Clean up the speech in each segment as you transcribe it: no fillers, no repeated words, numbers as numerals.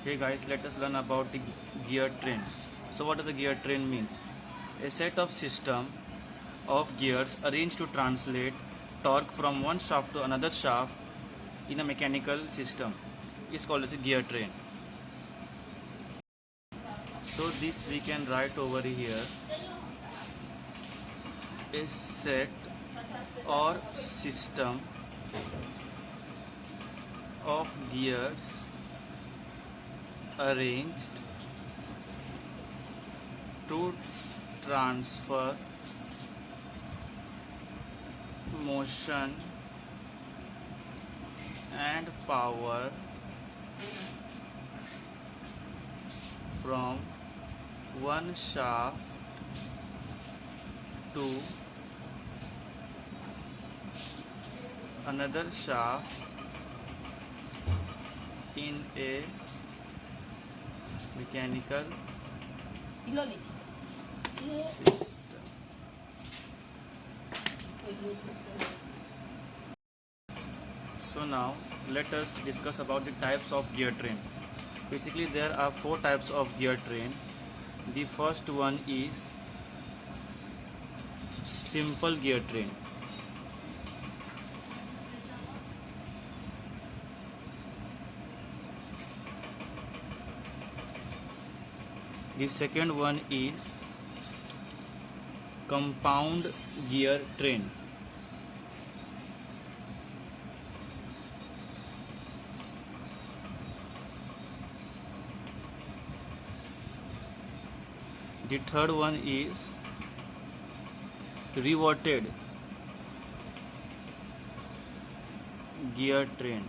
Hey guys, let us learn about the gear train. So what does a gear train means? A set of system of gears arranged to translate torque from one shaft to another shaft in a mechanical system is called as a gear train. So this we can write over here, a set or system of gears arranged to transfer motion and power from one shaft to another shaft in a mechanical system. So now let us discuss about the types of gear train. Basically there are four types of gear train. The first one is simple gear train. The second one is compound gear train. The third one is reverted gear train.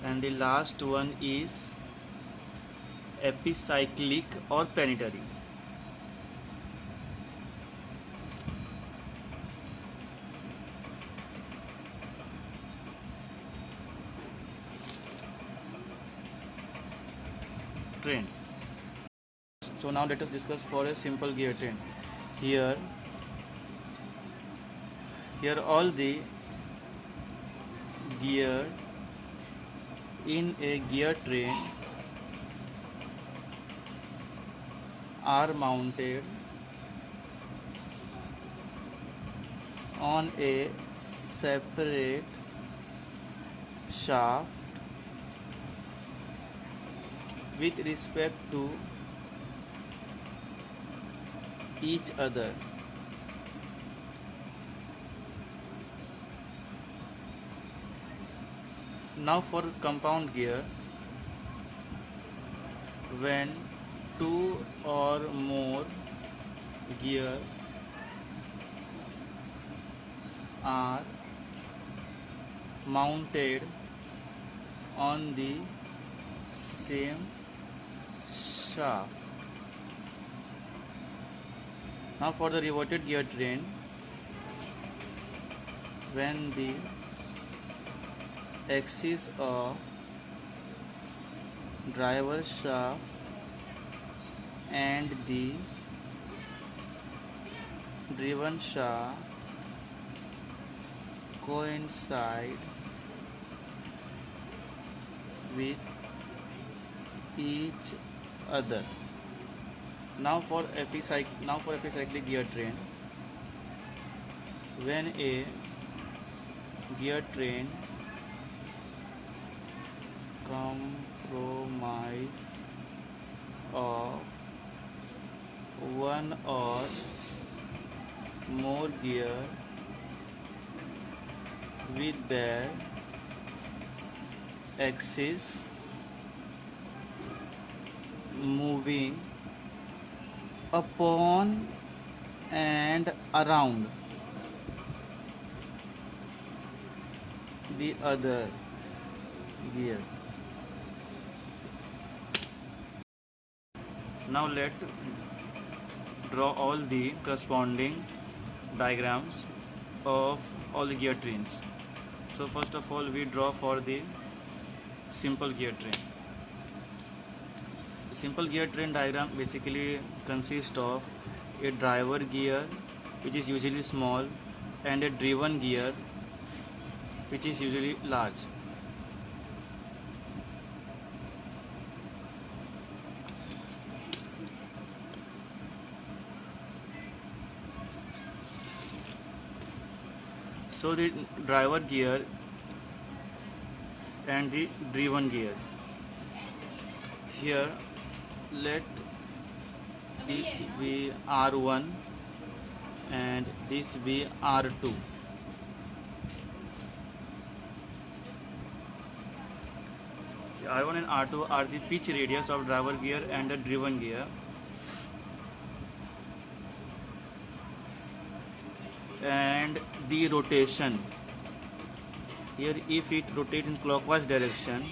And the last one is epicyclic or planetary. Train. So now let us discuss for a simple gear train. Here all the gear in a gear train are mounted on a separate shaft with respect to each other. Now for compound gear, when two or more gears are mounted on the same shaft. Now for the reverted gear train, when the axis of driver shaft and the driven shaft coincide with each other. Now for epicyclic gear train, when a gear train compromise of one or more gear with their axis moving upon and around the other gear. Now let draw all the corresponding diagrams of all the gear trains. So first of all we draw for the simple gear train. The simple gear train diagram basically consists of a driver gear which is usually small and a driven gear which is usually large. So the driver gear and the driven gear. Here let this be R1 and this be R2. R1 and R2 are the pitch radius of driver gear and the driven gear. And the rotation. Here if it rotates in clockwise direction,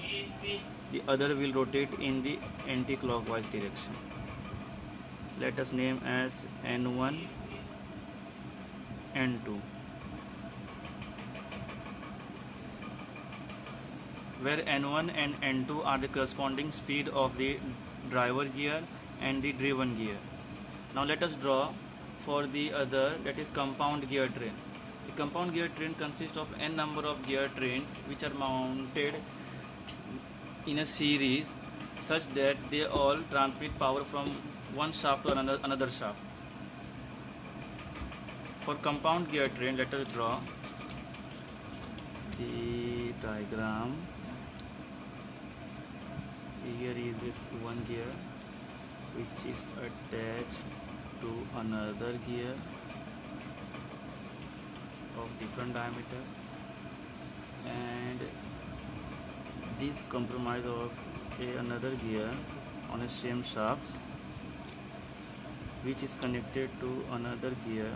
the other will rotate in the anti-clockwise direction. Let us name as N1, N2. Where N1 and N2 are the corresponding speed of the driver gear and the driven gear. Now let us draw for the other, that is compound gear train. The compound gear train consists of n number of gear trains which are mounted in a series such that they all transmit power from one shaft to another shaft. For compound gear train, let us draw the diagram. Here is this one gear which is attached to another gear of different diameter, and this compromise of another gear on a same shaft which is connected to another gear.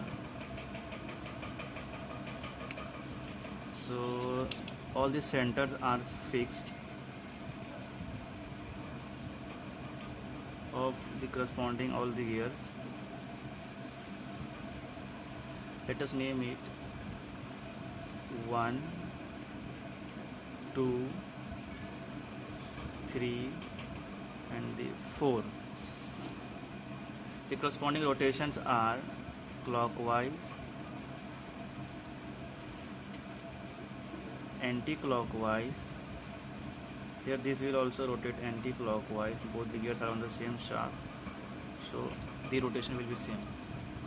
So all the centers are fixed of the corresponding all the gears. Let us name it 1, 2, 3 and the 4. The corresponding rotations are clockwise, anti-clockwise. Here this will also rotate anti-clockwise. Both the gears are on the same shaft, so the rotation will be same.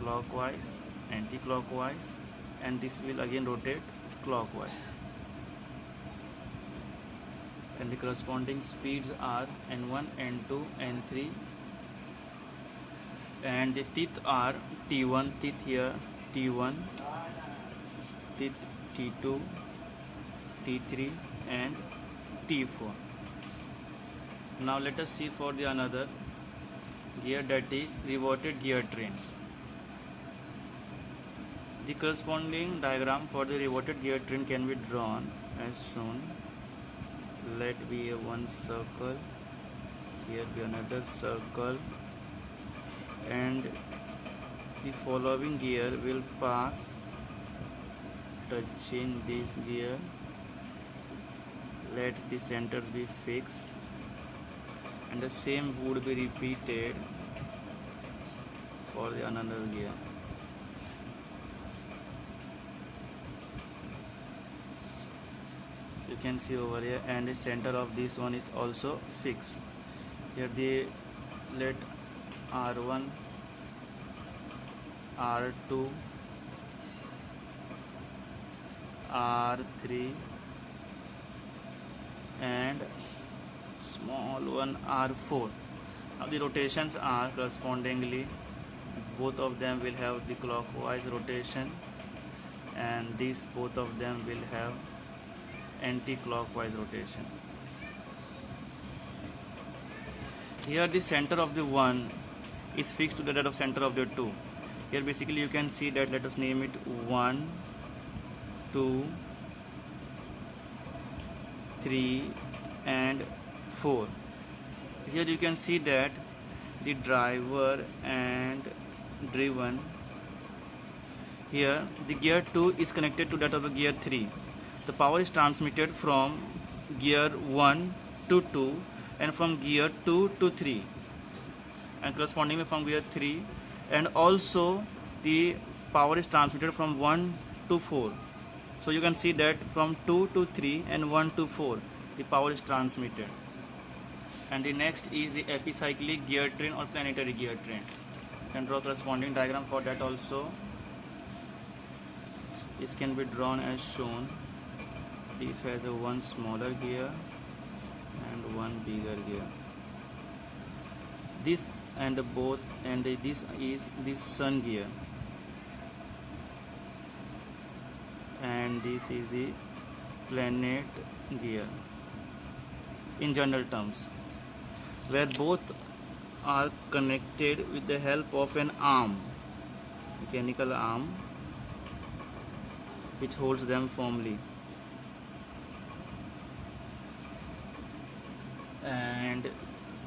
Clockwise, anti-clockwise, and this will again rotate clockwise. And the corresponding speeds are N1, N2, N3, and the teeth are T1, teeth here T1, teeth T2, T3 and T4. Now let us see for the another gear, that is reverted gear train. The corresponding diagram for the reverted gear train can be drawn as shown. Let be a one circle, here be another circle, and the following gear will pass touching this gear. Let the centers be fixed, and the same would be repeated for the another gear. You can see over here, and the center of this one is also fixed. Here the let R1, R2, R3 and small one R4. Now the rotations are correspondingly, both of them will have the clockwise rotation, and these both of them will have anti-clockwise rotation. Here the center of the one is fixed to the that of center of the two. Here basically you can see that, let us name it 1, 2, 3 and 4. Here you can see that the driver and driven, here the gear 2 is connected to that of the gear 3. The power is transmitted from gear 1 to 2 and from gear 2 to 3 and correspondingly from gear 3, and also the power is transmitted from 1 to 4. So you can see that from 2 to 3 and 1 to 4 the power is transmitted. And the next is the epicyclic gear train or planetary gear train. You can draw corresponding diagram for that also. This can be drawn as shown. This has a one smaller gear and one bigger gear. This and both and this is the sun gear, and this is the planet gear in general terms, where both are connected with the help of an arm, mechanical arm, which holds them firmly. And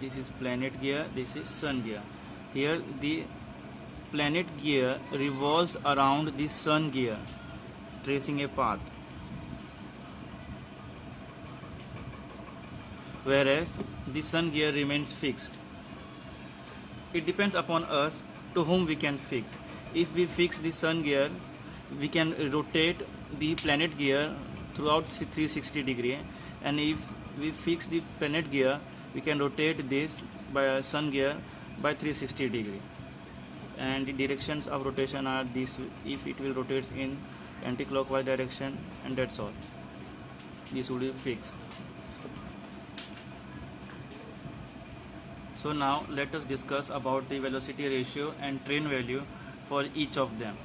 this is planet gear, this is sun gear. Here the planet gear revolves around the sun gear, tracing a path, whereas the sun gear remains fixed. It depends upon us to whom we can fix. If we fix the sun gear, we can rotate the planet gear throughout 360 degree, and if we fix the planet gear, we can rotate this by sun gear by 360 degree, and the directions of rotation are this. If it will rotate in anti-clockwise direction, and that's all. This would be fixed. So now let us discuss about the velocity ratio and train value for each of them.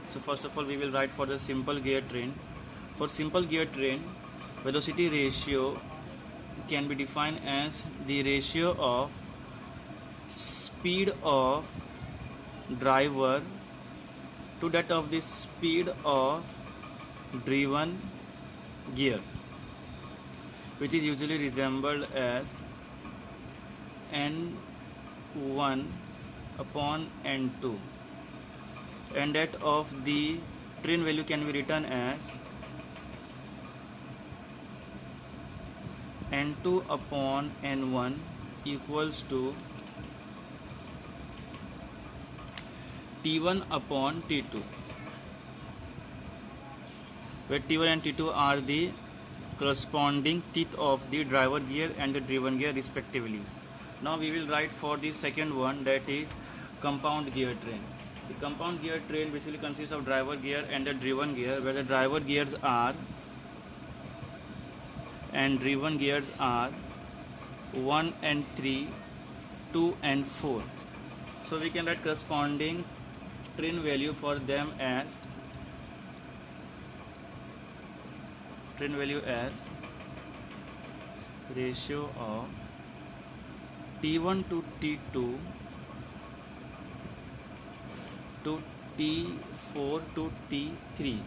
So first of all, we will write for the simple gear train. For simple gear train, velocity ratio can be defined as the ratio of speed of driver to that of the speed of driven gear, which is usually resembled as N1 upon N2, and that of the train value can be written as N2 upon N1 equals to T1 upon T2, where T1 and T2 are the corresponding teeth of the driver gear and the driven gear respectively. Now we will write for the second one, that is compound gear train. The compound gear train basically consists of driver gear and the driven gear, where the driver gears are and driven gears are 1 and 3, 2 and 4. So we can write corresponding train value for them as ratio of T1 to T2 to T4 to T3,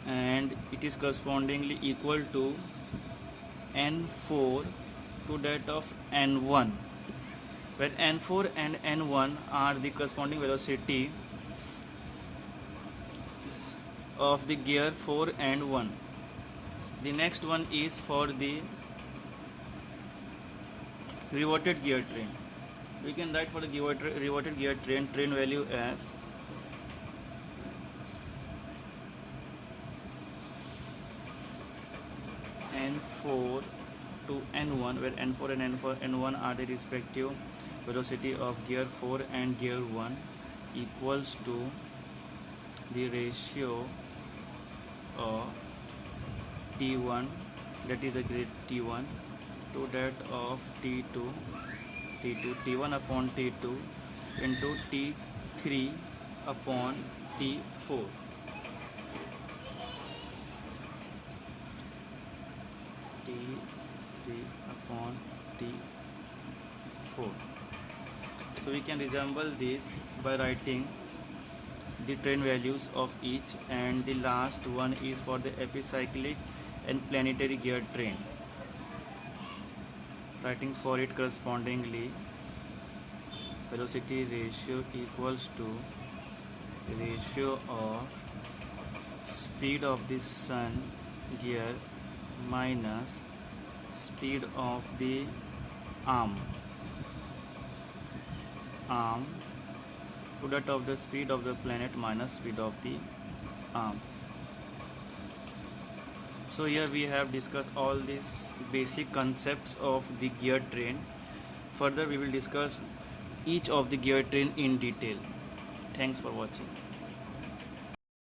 and it is correspondingly equal to N4 to that of N1, where N4 and N1 are the corresponding velocity of the gear 4 and 1. The next one is for the reverted gear train. We can write for the reverted gear train value as N4 to N1, where N4 and N1 are the respective velocity of gear 4 and gear 1, equals to the ratio of T1, that is the grade T1, to that of T2, T1 upon T2 into T3 upon T4. T3 upon T4. So we can resemble this by writing the train values of each, and the last one is for the epicyclic and planetary gear train. Writing for it correspondingly, velocity ratio equals to ratio of speed of the sun gear minus speed of the arm to that of the speed of the planet minus speed of the arm. So here we have discussed all these basic concepts of the gear train. Further we will discuss each of the gear train in detail. Thanks for watching.